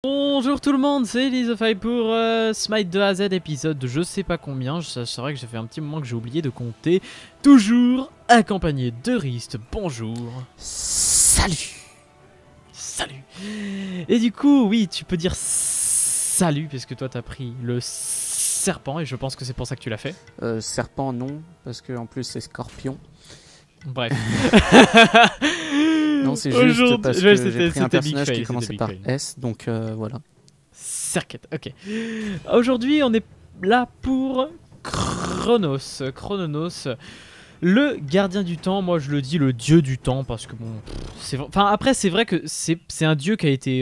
Bonjour tout le monde, c'est Elizofy pour Smite de A à Z, épisode de je sais pas combien. C'est vrai que j'ai fait un petit moment que j'ai oublié de compter. Toujours accompagné de Rist. Bonjour. Salut. Salut. Et du coup, oui, tu peux dire salut parce que toi t'as pris le serpent et je pense que c'est pour ça que tu l'as fait. Serpent non, parce que en plus c'est scorpion. Bref. Non, c'est juste parce que j'ai pris un c'était personnage Big qui Fail, commençait c'était par Big Fail. S, donc voilà. Serquette, ok. Aujourd'hui, on est là pour Chronos. Chronos, le gardien du temps. Moi, je le dis le dieu du temps parce que bon, enfin après, c'est vrai que c'est un dieu qui a été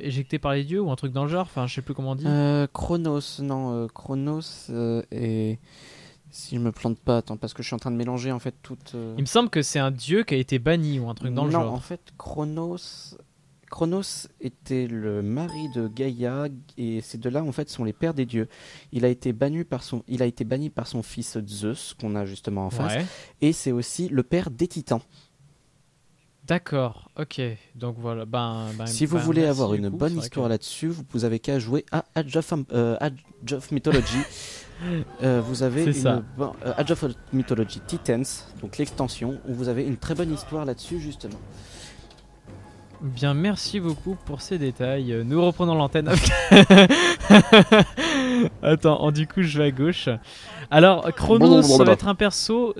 éjecté par les dieux ou un truc dans le genre. Enfin, je sais plus comment on dit. Chronos, non, Chronos est... Si je me plante pas, attends, parce que je suis en train de mélanger en fait toutes... Il me semble que c'est un dieu qui a été banni ou un truc dans le genre. Non, en fait, Chronos était le mari de Gaïa et ces deux-là en fait sont les pères des dieux. Il a été banni par son fils Zeus qu'on a justement en face, Ouais. et c'est aussi le père des titans. D'accord, ok. Donc voilà, Si vous voulez merci, avoir du une coup, bonne c'est vrai histoire que- là-dessus, vous avez qu'à jouer à Age of Mythology. Vous avez C'est ça. Age of Mythology Titans, donc l'extension, où vous avez une très bonne histoire là-dessus justement. Bien, merci beaucoup pour ces détails. Nous reprenons l'antenne. Attends, du coup, je vais à gauche. Alors, Chronos, ça va être un perso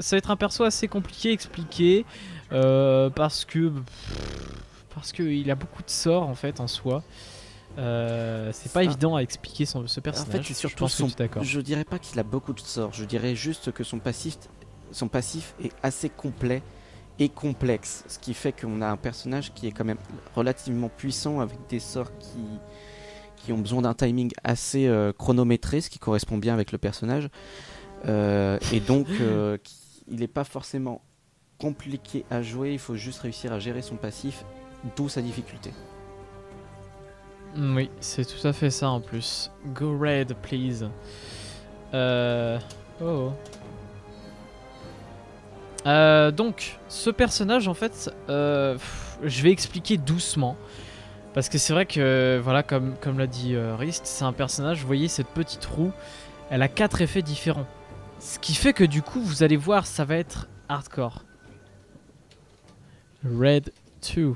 assez compliqué à expliquer parce que il a beaucoup de sorts en fait en soi. C'est pas évident à expliquer ce personnage. En fait, c'est surtout je pense que tu es d'accord. Je dirais pas qu'il a beaucoup de sorts, je dirais juste que son passif est assez complet et complexe, ce qui fait qu'on a un personnage qui est quand même relativement puissant avec des sorts qui ont besoin d'un timing assez chronométré, ce qui correspond bien avec le personnage, et donc il n'est pas forcément compliqué à jouer, il faut juste réussir à gérer son passif, d'où sa difficulté. Oui, c'est tout à fait ça en plus. Go red, please. Oh. Donc, ce personnage, en fait, je vais expliquer doucement. Parce que c'est vrai que, voilà, comme l'a dit Rist, c'est un personnage, vous voyez, cette petite roue, elle a 4 effets différents. Ce qui fait que du coup, vous allez voir, ça va être hardcore. Red 2.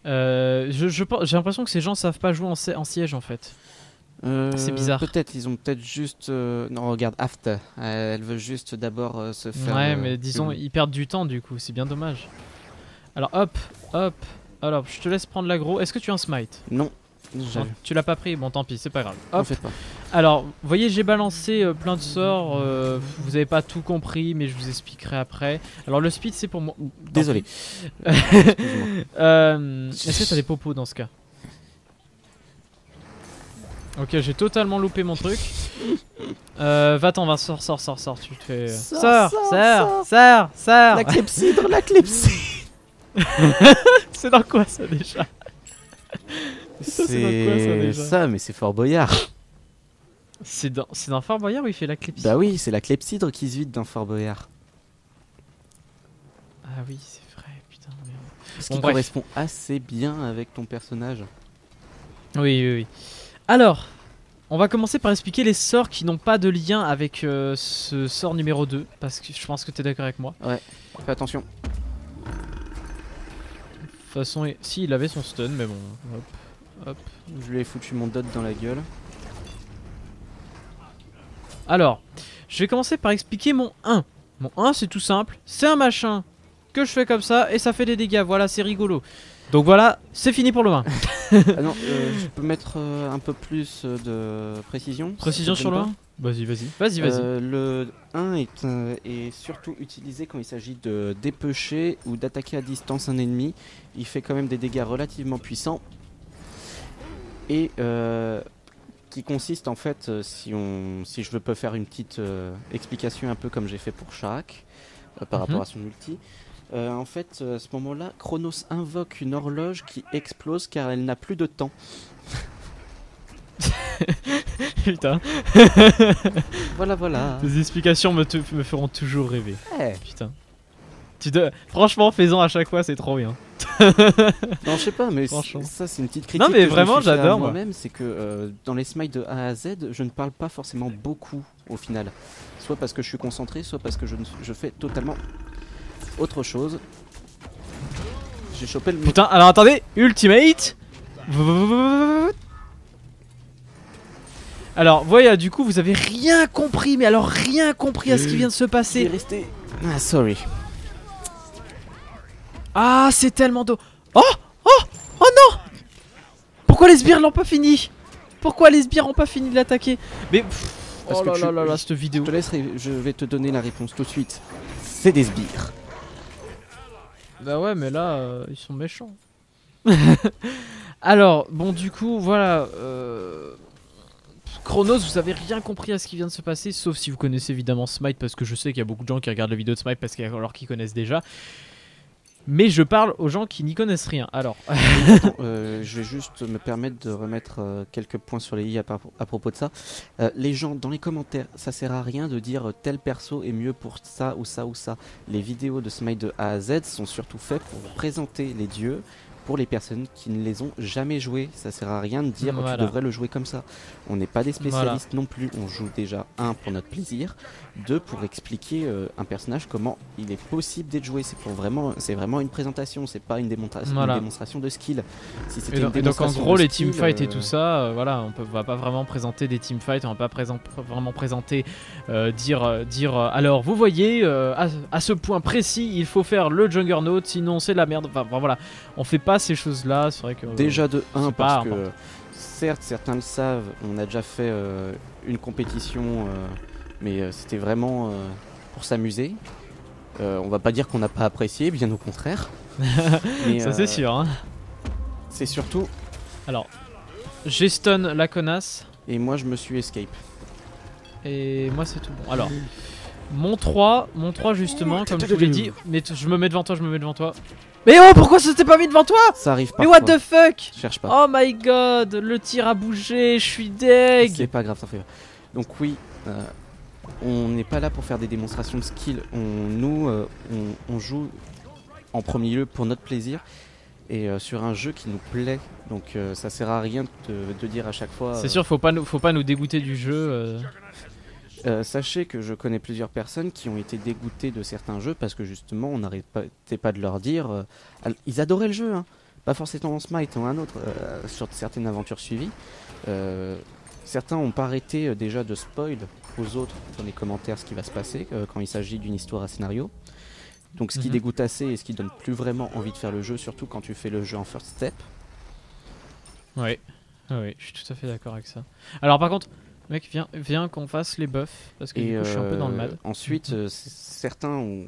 J'ai l'impression que ces gens savent pas jouer en siège en fait. C'est bizarre. Peut-être, ils ont peut-être juste... Non, regarde, After. Elle veut juste d'abord se faire... Ouais, mais disons, ils perdent du temps du coup, c'est bien dommage. Alors hop. Alors, je te laisse prendre l'aggro. Est-ce que tu as un smite? Non, Non, tu l'as pas pris? Bon, tant pis, c'est pas grave. on Hop. fait pas. Alors, vous voyez, j'ai balancé plein de sorts. Vous avez pas tout compris, mais je vous expliquerai après. Alors, le speed, c'est pour moi. Désolé. Est-ce que t'as des popos dans ce cas? Ok, j'ai totalement loupé mon truc. Va-t'en, sors, tu te fais... Sors. La clepsydre, la clepsydre. C'est dans quoi ça déjà? C'est dans quoi, ça, déjà ça, mais c'est Fort Boyard. C'est dans Fort Boyard où il fait la clip. Bah oui, c'est la clepsydre qui se vide dans Fort Boyard. Ah oui, c'est vrai, putain, merde. Ce Bon, qui bref. correspond assez bien avec ton personnage. Oui. Alors, on va commencer par expliquer les sorts qui n'ont pas de lien avec ce sort numéro 2. Parce que je pense que t'es d'accord avec moi. Ouais, fais attention. De toute façon, si, il avait son stun, mais bon. Hop. Je lui ai foutu mon dot dans la gueule. Alors, je vais commencer par expliquer mon 1. Mon 1, c'est tout simple. C'est un machin que je fais comme ça et ça fait des dégâts. Voilà, c'est rigolo. Donc voilà, c'est fini pour le 1. Ah non, je peux mettre un peu plus de précision. Précision ça te sur le gêne 1 ? Vas-y. Le 1 est surtout utilisé quand il s'agit de dépeucher ou d'attaquer à distance un ennemi. Il fait quand même des dégâts relativement puissants. Et qui consiste en fait, si je peux faire une petite explication un peu comme j'ai fait pour Sharak par rapport à son ulti. En fait, à ce moment-là, Chronos invoque une horloge qui explose car elle n'a plus de temps. Putain. Voilà. Tes explications me feront toujours rêver. Eh, Putain. Franchement, fais-en à chaque fois, c'est trop bien. Non, je sais pas, mais Franchement. ça c'est une petite critique. Non, mais que je me vraiment, suis fait à j'adore, moi. moi-même, c'est que dans les smites de A à Z, je ne parle pas forcément beaucoup au final. Soit parce que je suis concentré, soit parce que je fais totalement autre chose. J'ai chopé le... Putain, alors attendez, ultimate. Alors, voyez, du coup, vous avez rien compris, mais alors rien compris à ce qui vient de se C'est passer. resté... Ah, sorry. Ah, c'est tellement d'eau. Oh, oh, oh non. Pourquoi les sbires l'ont pas fini? Pourquoi les sbires ont pas fini de l'attaquer? Mais Parce oh que là là là, cette vidéo. Je te laisse, je vais te donner la réponse tout de suite. C'est des sbires. Bah ouais, mais là, ils sont méchants. Alors, bon, du coup, voilà. Chronos, vous avez rien compris à ce qui vient de se passer, sauf si vous connaissez évidemment Smite, parce que je sais qu'il y a beaucoup de gens qui regardent la vidéo de Smite parce alors qu'ils connaissent déjà. Mais je parle aux gens qui n'y connaissent rien. Alors, Attends, je vais juste me permettre de remettre quelques points sur les i à propos de ça. Les gens dans les commentaires, ça sert à rien de dire tel perso est mieux pour ça ou ça ou ça. Les vidéos de Smite de A à Z sont surtout faites pour présenter les dieux pour les personnes qui ne les ont jamais joués. Ça sert à rien de dire Voilà. tu devrais le jouer comme ça. On n'est pas des spécialistes non plus. On joue déjà pour notre plaisir, pour expliquer un personnage comment il est possible d'être joué. C'est vraiment une présentation, c'est pas une démonstration de skill. Si c'était une et donc en démonstration gros de les skill, teamfights et tout ça, voilà, va pas vraiment présenter des teamfights, on va pas vraiment présenter, dire alors vous voyez, à ce point précis il faut faire le Juggernaut, sinon c'est de la merde. Enfin voilà, on fait pas ces choses là, c'est vrai que... déjà de 1 parce que important. certes certains le savent, on a déjà fait une compétition mais c'était vraiment pour s'amuser. On va pas dire qu'on n'a pas apprécié, bien au contraire. Mais, ça c'est sûr hein. C'est surtout... Alors, j'estonne la connasse. Et moi je me suis escape. Et moi c'est tout bon. Alors, mon 3 justement, comme je vous l'ai dit, mais je me mets devant toi. Mais oh, pourquoi ça s'était pas mis devant toi? Ça arrive pas. Mais what the fuck? Cherche pas. Oh my god, le tir a bougé, je suis deg. C'est pas grave, ça fait. Donc oui, on n'est pas là pour faire des démonstrations de skill. On joue en premier lieu pour notre plaisir et sur un jeu qui nous plaît. Donc ça sert à rien de dire à chaque fois. C'est sûr, faut pas nous dégoûter du jeu. Sachez que je connais plusieurs personnes qui ont été dégoûtées de certains jeux parce que justement on n'arrêtait pas de leur dire. Ils adoraient le jeu, hein. Pas forcément en Smite ou un autre, sur certaines aventures suivies. Certains n'ont pas arrêté déjà de spoil aux autres dans les commentaires ce qui va se passer quand il s'agit d'une histoire à scénario. Donc ce qui dégoûte assez et ce qui donne plus vraiment envie de faire le jeu, surtout quand tu fais le jeu en first step. Ouais, je suis tout à fait d'accord avec ça. Alors par contre, mec, viens qu'on fasse les buffs parce que du coup, je suis un peu dans le mal. Ensuite, certains ont...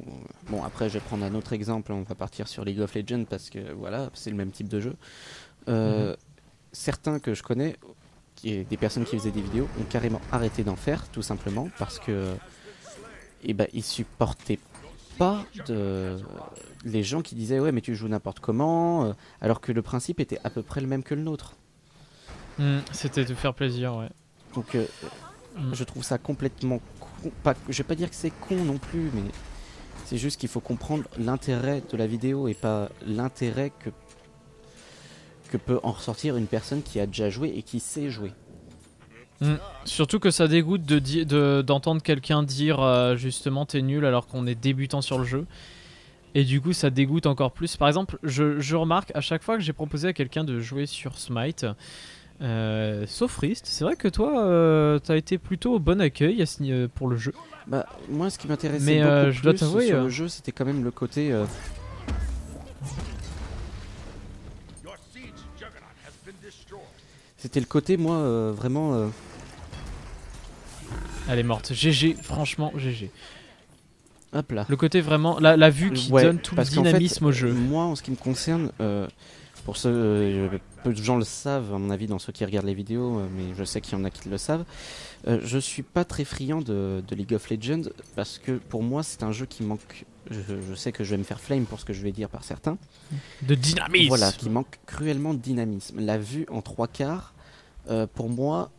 Bon, après, je vais prendre un autre exemple. On va partir sur League of Legends parce que voilà, c'est le même type de jeu. Certains que je connais, des personnes qui faisaient des vidéos, ont carrément arrêté d'en faire, tout simplement parce que, ils supportaient pas les gens qui disaient ouais, mais tu joues n'importe comment, alors que le principe était à peu près le même que le nôtre. C'était de faire plaisir, ouais. Donc je trouve ça complètement con. Je vais pas dire que c'est con non plus, mais c'est juste qu'il faut comprendre l'intérêt de la vidéo et pas l'intérêt que peut en ressortir une personne qui a déjà joué et qui sait jouer. Surtout que ça dégoûte d'entendre quelqu'un dire justement t'es nul alors qu'on est débutant sur le jeu. Et du coup ça dégoûte encore plus. Par exemple, je remarque à chaque fois que j'ai proposé à quelqu'un de jouer sur Smite, sauf Rist, c'est vrai que toi t'as été plutôt au bon accueil pour le jeu. Bah moi ce qui m'intéressait beaucoup je dois plus t'avouer, sur le jeu, c'était quand même le côté c'était le côté moi vraiment Elle est morte, GG, franchement GG. Hop là. Le côté vraiment, la vue qui donne tout le dynamisme au jeu. Moi en ce qui me concerne, pour ceux, peu de gens le savent à mon avis dans ceux qui regardent les vidéos, mais je sais qu'il y en a qui le savent, je suis pas très friand de League of Legends parce que pour moi c'est un jeu qui manque, je sais que je vais me faire flame pour ce que je vais dire par certains, de dynamisme. Voilà, qui manque cruellement de dynamisme. La vue en 3/4, pour moi,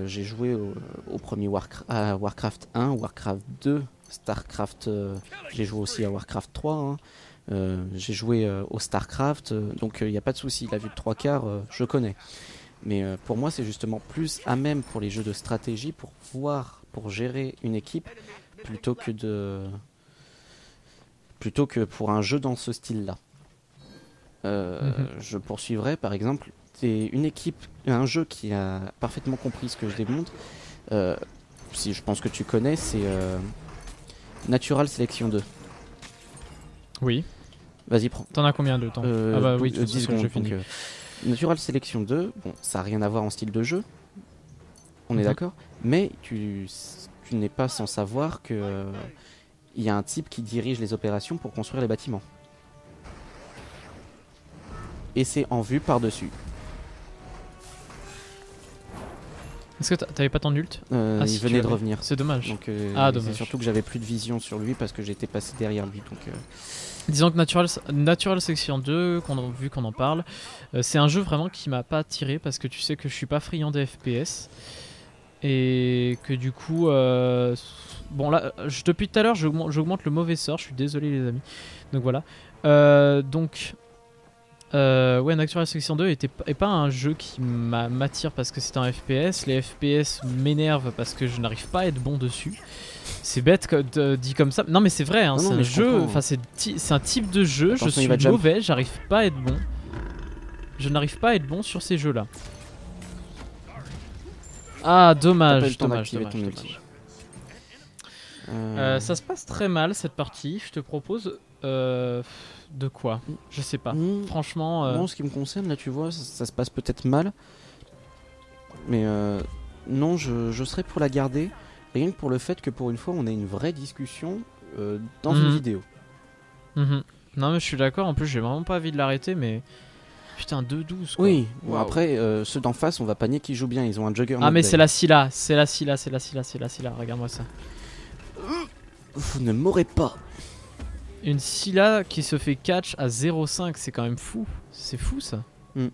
j'ai joué au premier Warcraft 1, Warcraft 2 Starcraft, j'ai joué aussi à Warcraft 3, hein. J'ai joué au Starcraft, donc il n'y a pas de souci, la vue de 3/4, je connais. Mais pour moi, c'est justement plus à même pour les jeux de stratégie, pour voir, pour gérer une équipe, plutôt que pour un jeu dans ce style-là. Je poursuivrai, par exemple, c'est une équipe, un jeu qui a parfaitement compris ce que je démontre. Si je pense que tu connais, c'est Natural Selection 2. Oui. Vas-y, prends. T'en as combien de temps? Ah bah oui, 10 secondes. je finis. Natural Selection 2, bon, ça n'a rien à voir en style de jeu, on est d'accord, mais tu n'es pas sans savoir que il y a un type qui dirige les opérations pour construire les bâtiments. Et c'est en vue par-dessus. Est-ce que t'avais pas ton ult? Il si, venait de revenir. C'est dommage. Donc, dommage. c'est surtout que j'avais plus de vision sur lui parce que j'étais passé derrière lui. Donc, Disons que Natural Section 2, vu qu'on en parle, c'est un jeu vraiment qui m'a pas attiré parce que tu sais que je suis pas friand des FPS. Et que du coup... bon là, depuis tout à l'heure j'augmente le mauvais sort, je suis désolé les amis. Donc voilà. Ouais, Natural Section 2 est pas un jeu qui m'attire parce que c'est un FPS. Les FPS m'énervent parce que je n'arrive pas à être bon dessus. C'est bête dit comme ça. Non mais c'est vrai, hein, c'est un jeu, enfin c'est un type de jeu, attention, je suis mauvais, j'arrive pas à être bon. Je n'arrive pas à être bon sur ces jeux-là. Ah dommage, dommage. Ça se passe très mal cette partie, je te propose... de quoi? Je sais pas. Franchement... Non, en ce qui me concerne, là tu vois, ça se passe peut-être mal. Mais non, je serais pour la garder. Rien que pour le fait que pour une fois, on ait une vraie discussion dans une vidéo. Non mais je suis d'accord, en plus j'ai vraiment pas envie de l'arrêter, mais... Putain, 2-12 quoi. Oui, bon, après, ceux d'en face, on va pas nier qu'ils jouent bien, ils ont un Juggernaut. Ah mais c'est la Scylla, regarde-moi ça. Vous ne m'aurez pas. Une Scylla qui se fait catch à 0,5, c'est quand même fou. C'est fou ça. J'ai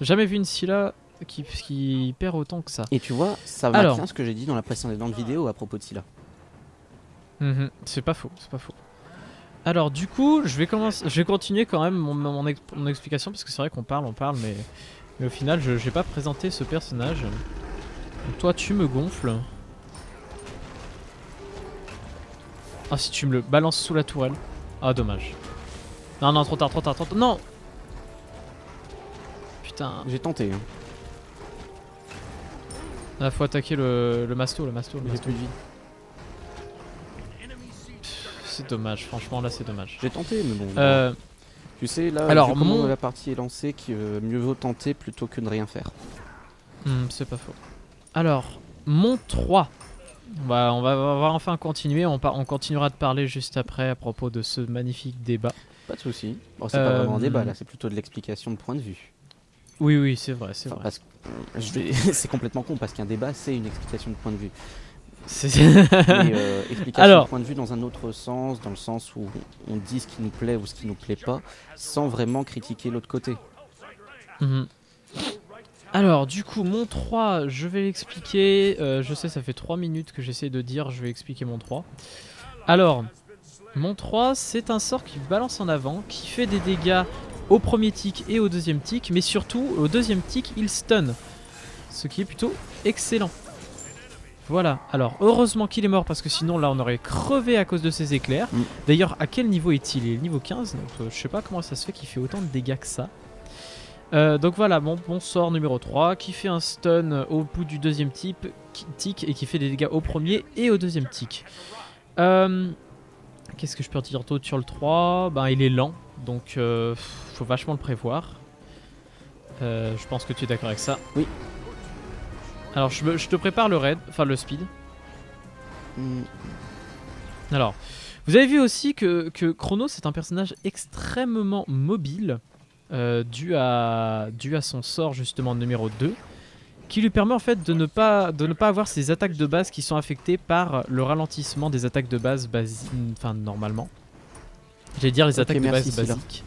jamais vu une Scylla qui perd autant que ça. Et tu vois, ça maintient ce que j'ai dit dans la précédente vidéo à propos de Scylla. C'est pas faux, c'est pas faux. Alors du coup, je vais continuer quand même mon explication parce que c'est vrai qu'on parle, mais au final, je vais pas présenter ce personnage. Donc, toi, tu me gonfles. Ah, si tu me le balances sous la tourelle. Ah, dommage. Non, non, trop tard. Non! Putain. J'ai tenté. Hein. Là, faut attaquer le masto, J'ai plus de vie. C'est dommage, franchement, là, c'est dommage. J'ai tenté, mais bon. Tu sais, là, alors, vu comment la partie est lancée, mieux vaut tenter plutôt que de rien faire. C'est pas faux. Alors, mon 3. On va enfin continuer, on continuera de parler juste après à propos de ce magnifique débat. Pas de soucis. Bon, c'est pas vraiment un débat là, c'est plutôt de l'explication de point de vue. Oui, c'est vrai, Parce que, c'est complètement con parce qu'un débat c'est une explication de point de vue. Mais explication de point de vue dans un autre sens, dans le sens où on dit ce qui nous plaît ou ce qui nous plaît pas, sans vraiment critiquer l'autre côté. Alors du coup mon 3 je vais l'expliquer, je sais ça fait 3 minutes que j'essaie de dire, je vais expliquer mon 3. Alors mon 3 c'est un sort qui balance en avant, qui fait des dégâts au premier tick et au deuxième tick, mais surtout au deuxième tick il stun, ce qui est plutôt excellent. Voilà, alors heureusement qu'il est mort parce que sinon là on aurait crevé à cause de ces éclairs. D'ailleurs à quel niveau est-il? Il est niveau 15, donc je sais pas comment ça se fait qu'il fait autant de dégâts que ça. Donc voilà, mon sort numéro 3 qui fait un stun au bout du deuxième tick et qui fait des dégâts au premier et au deuxième tick. Qu'est-ce que je peux dire d'autre sur le 3? Ben il est lent, donc faut vachement le prévoir. Je pense que tu es d'accord avec ça. Oui. Alors je te prépare le raid, enfin le speed. Alors, vous avez vu aussi que Chronos c'est un personnage extrêmement mobile. Dû à son sort justement numéro 2 qui lui permet en fait de ne pas avoir ses attaques de base qui sont affectées par le ralentissement des attaques de base enfin normalement j'allais dire les attaques de base basiques.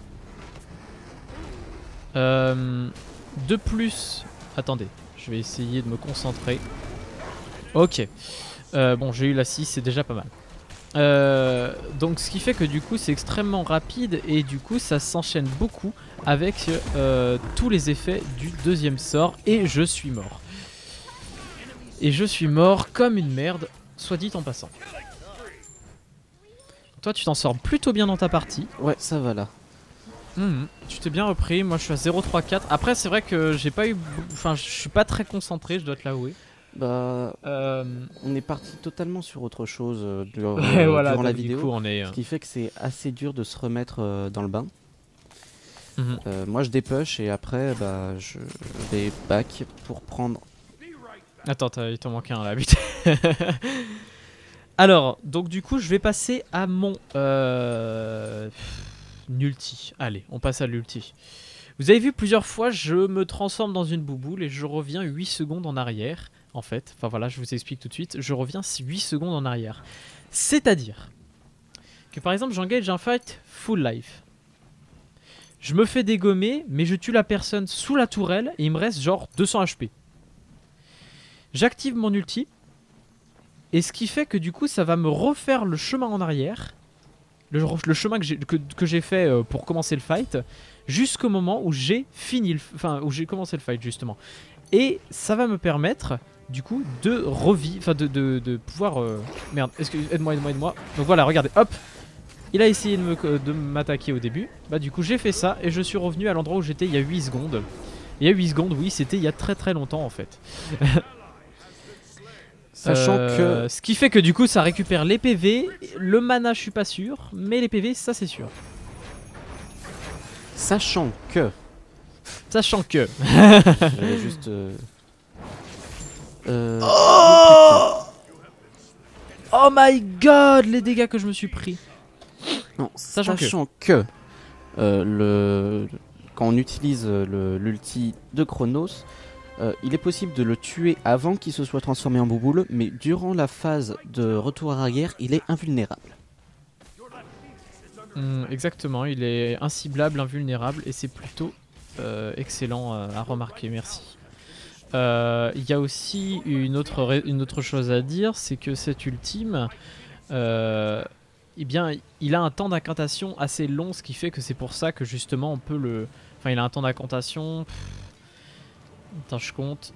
De plus, attendez, je vais essayer de me concentrer. Ok, bon j'ai eu la 6, c'est déjà pas mal. Donc ce qui fait que du coup c'est extrêmement rapide et du coup ça s'enchaîne beaucoup avec tous les effets du deuxième sort et je suis mort. Et je suis mort comme une merde, soit dit en passant. Toi tu t'en sors plutôt bien dans ta partie. Ouais, ça va là. Tu t'es bien repris, moi je suis à 0,34. Après c'est vrai que j'ai pas eu... Enfin je suis pas très concentré, je dois te l'avouer. Bah, on est parti totalement sur autre chose ouais, voilà, durant la du vidéo, coup, on est, ce qui fait que c'est assez dur de se remettre dans le bain. Mhm. Moi je dépush et après bah, je vais back pour prendre... Attends, il t'en manque un là, putain. Alors, donc du coup je vais passer à mon ulti. Allez, on passe à l'ulti. Vous avez vu plusieurs fois, je me transforme dans une bouboule et je reviens 8 secondes en arrière. En fait, enfin voilà, je vous explique tout de suite. Je reviens 8 secondes en arrière. C'est-à-dire que par exemple, j'engage un fight full life. Je me fais dégommer, mais je tue la personne sous la tourelle et il me reste genre 200 HP. J'active mon ulti. Et ce qui fait que du coup, ça va me refaire le chemin en arrière. Le chemin que j'ai fait pour commencer le fight. Jusqu'au moment où j'ai fini, où j'ai commencé le fight justement. Et ça va me permettre du coup de revivre, enfin de pouvoir... Merde, aide-moi. Donc voilà, regardez, hop. Il a essayé de m'attaquer au début. Bah du coup j'ai fait ça et je suis revenu à l'endroit où j'étais il y a 8 secondes. Et il y a 8 secondes, oui, c'était il y a très longtemps en fait. Sachant que... Ce qui fait que du coup ça récupère les PV. Le mana je suis pas sûr, mais les PV ça c'est sûr. Sachant que... J'avais juste... Oh my god, les dégâts que je me suis pris. Non, sachant que quand on utilise l'ulti de Chronos, il est possible de le tuer avant qu'il se soit transformé en bouboule, mais durant la phase de retour arrière, il est invulnérable. Exactement, il est inciblable, invulnérable et c'est plutôt excellent à remarquer, merci. Il y a aussi une autre chose à dire, c'est que cet ultime, eh bien, il a un temps d'incantation assez long, ce qui fait que c'est pour ça que justement on peut le... Enfin, il a un temps d'incantation... Attends, je compte.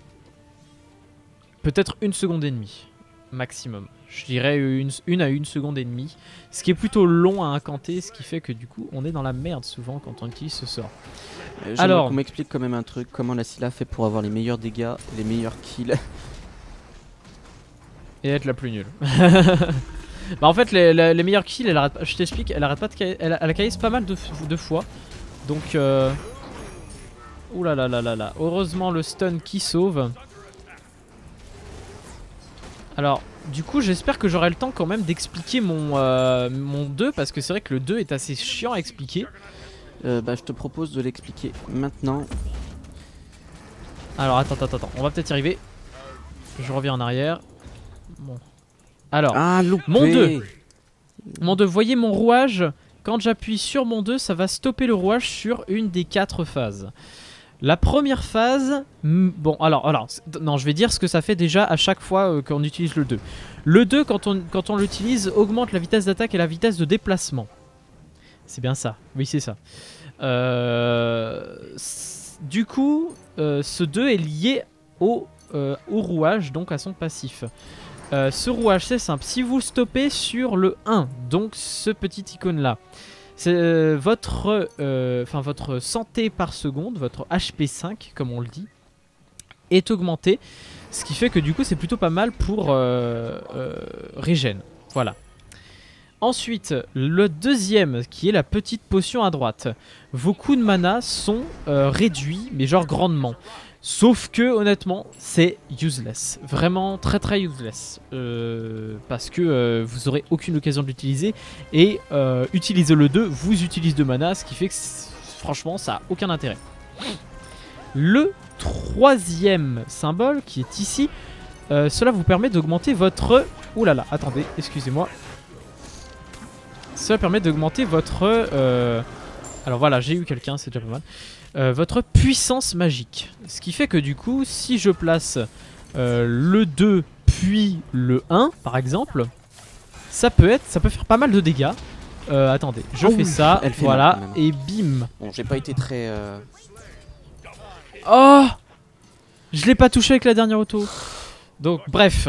Peut-être 1 seconde et demie, maximum. Je dirais 1 à 1 seconde et demie. Ce qui est plutôt long à incanter, ce qui fait que du coup, on est dans la merde souvent quand on utilise ce sort. Alors, qu'on m'explique quand même un truc, comment la Scylla fait pour avoir les meilleurs dégâts, les meilleurs kills. Et être la plus nulle. Bah en fait, les meilleurs kills, je t'explique, elle arrête pas de elle a KS pas mal de fois. Donc... Ouh là là là là là. Heureusement le stun qui sauve. Alors, du coup, j'espère que j'aurai le temps quand même d'expliquer mon 2, parce que c'est vrai que le 2 est assez chiant à expliquer. Bah, je te propose de l'expliquer maintenant. Alors, attends, on va peut-être y arriver. Je reviens en arrière. Bon. Alors, mon 2. Mon 2, voyez mon rouage. Quand j'appuie sur mon 2, ça va stopper le rouage sur une des 4 phases. La première phase, bon alors non, je vais dire ce que ça fait déjà à chaque fois qu'on utilise le 2. Le 2 quand on l'utilise augmente la vitesse d'attaque et la vitesse de déplacement. C'est bien ça, oui c'est ça. Du coup, ce 2 est lié au rouage, donc à son passif. Ce rouage c'est simple, si vous stoppez sur le 1, donc ce petit icône là, votre santé par seconde, votre HP 5 comme on le dit, est augmenté. Ce qui fait que du coup c'est plutôt pas mal pour régène. Voilà. Ensuite, le deuxième qui est la petite potion à droite. Vos coups de mana sont réduits, mais genre grandement. Sauf que honnêtement c'est useless, vraiment très useless, parce que vous aurez aucune occasion de l'utiliser et utiliser le 2 vous utilise de mana, ce qui fait que franchement ça a aucun intérêt. Le troisième symbole qui est ici, cela vous permet d'augmenter votre... Ouh là là, attendez, excusez-moi. Cela permet d'augmenter votre... Alors voilà, j'ai eu quelqu'un, c'est déjà pas mal. Votre puissance magique. Ce qui fait que du coup, si je place le 2 puis le 1, par exemple, ça peut faire pas mal de dégâts. Attendez, je fais ça, elle fait voilà, mal, quand même. et bim. Bon, j'ai pas été très. Oh, je l'ai pas touché avec la dernière auto. Donc bref,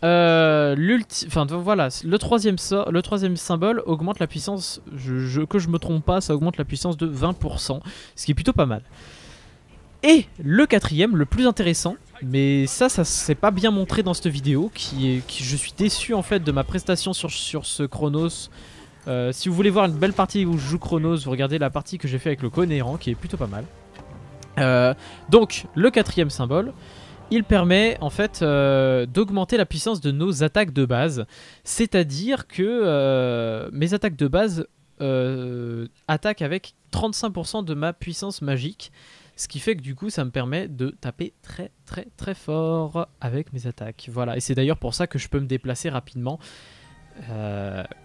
enfin voilà, le troisième symbole augmente la puissance. Que je me trompe pas, ça augmente la puissance de 20%, ce qui est plutôt pas mal. Et le quatrième, le plus intéressant, mais ça s'est pas bien montré dans cette vidéo, je suis déçu en fait de ma prestation sur ce Chronos. Si vous voulez voir une belle partie où je joue Chronos, vous regardez la partie que j'ai fait avec le Conéran, qui est plutôt pas mal. Donc le quatrième symbole, il permet en fait d'augmenter la puissance de nos attaques de base. C'est-à-dire que mes attaques de base attaquent avec 35% de ma puissance magique. Ce qui fait que du coup ça me permet de taper très très très fort avec mes attaques. Voilà, et c'est d'ailleurs pour ça que je peux me déplacer rapidement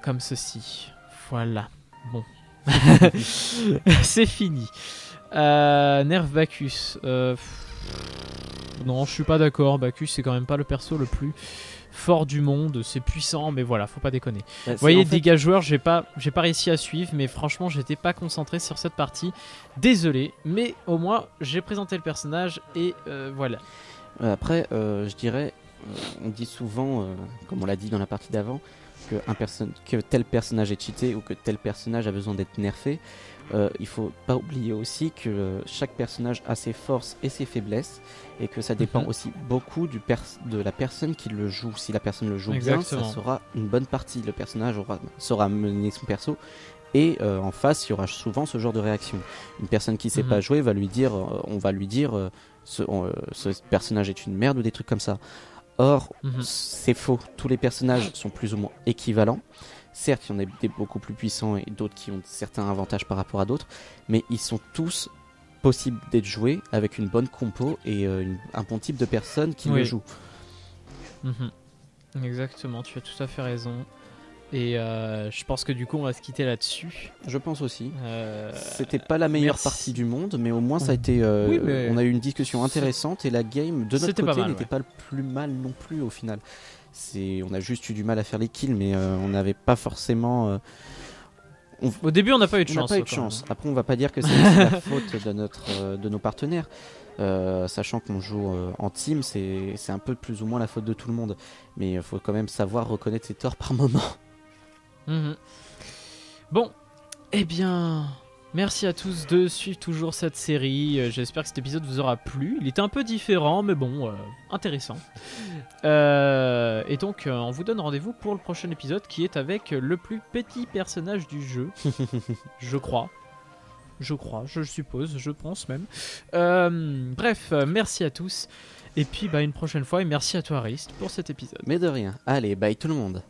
comme ceci. Voilà, bon. C'est fini. Nerf Bacchus. Non, je suis pas d'accord. Bacchus, c'est quand même pas le perso le plus fort du monde. C'est puissant, mais voilà, faut pas déconner. Vous voyez, dégâts joueurs, j'ai pas réussi à suivre, mais franchement, j'étais pas concentré sur cette partie. Désolé, mais au moins, j'ai présenté le personnage et voilà. Après, je dirais, on dit souvent, comme on l'a dit dans la partie d'avant, que tel personnage est cheaté ou que tel personnage a besoin d'être nerfé. Il faut pas oublier aussi que chaque personnage a ses forces et ses faiblesses et que ça dépend aussi beaucoup de la personne qui le joue. Si la personne le joue bien, ça sera une bonne partie. Le personnage saura mener son perso et en face il y aura souvent ce genre de réaction. Une personne qui sait pas jouer va lui dire, on va lui dire ce personnage est une merde ou des trucs comme ça. Or c'est faux, tous les personnages sont plus ou moins équivalents. Certes, il y en a des beaucoup plus puissants et d'autres qui ont certains avantages par rapport à d'autres, mais ils sont tous possibles d'être joués avec une bonne compo et un bon type de personne qui le joue. Exactement, tu as tout à fait raison. Et je pense que du coup on va se quitter là-dessus. Je pense aussi. C'était pas la meilleure partie du monde, mais au moins ça a été. On a eu une discussion intéressante et la game de notre côté n'était pas le plus mal non plus au final. On a juste eu du mal à faire les kills, mais on n'avait pas forcément. Au début, on n'a pas eu de chance. Après, on va pas dire que c'est la faute de nos partenaires. Sachant qu'on joue en team, c'est un peu plus ou moins la faute de tout le monde. Mais il faut quand même savoir reconnaître ses torts par moment. Bon, eh bien, merci à tous de suivre toujours cette série. J'espère que cet épisode vous aura plu. Il était un peu différent, mais bon, intéressant. Et donc, on vous donne rendez-vous pour le prochain épisode qui est avec le plus petit personnage du jeu. Je suppose, je pense même. Bref, merci à tous. Et puis, une prochaine fois, et merci à toi, Arist, pour cet épisode. Mais de rien. Allez, bye tout le monde.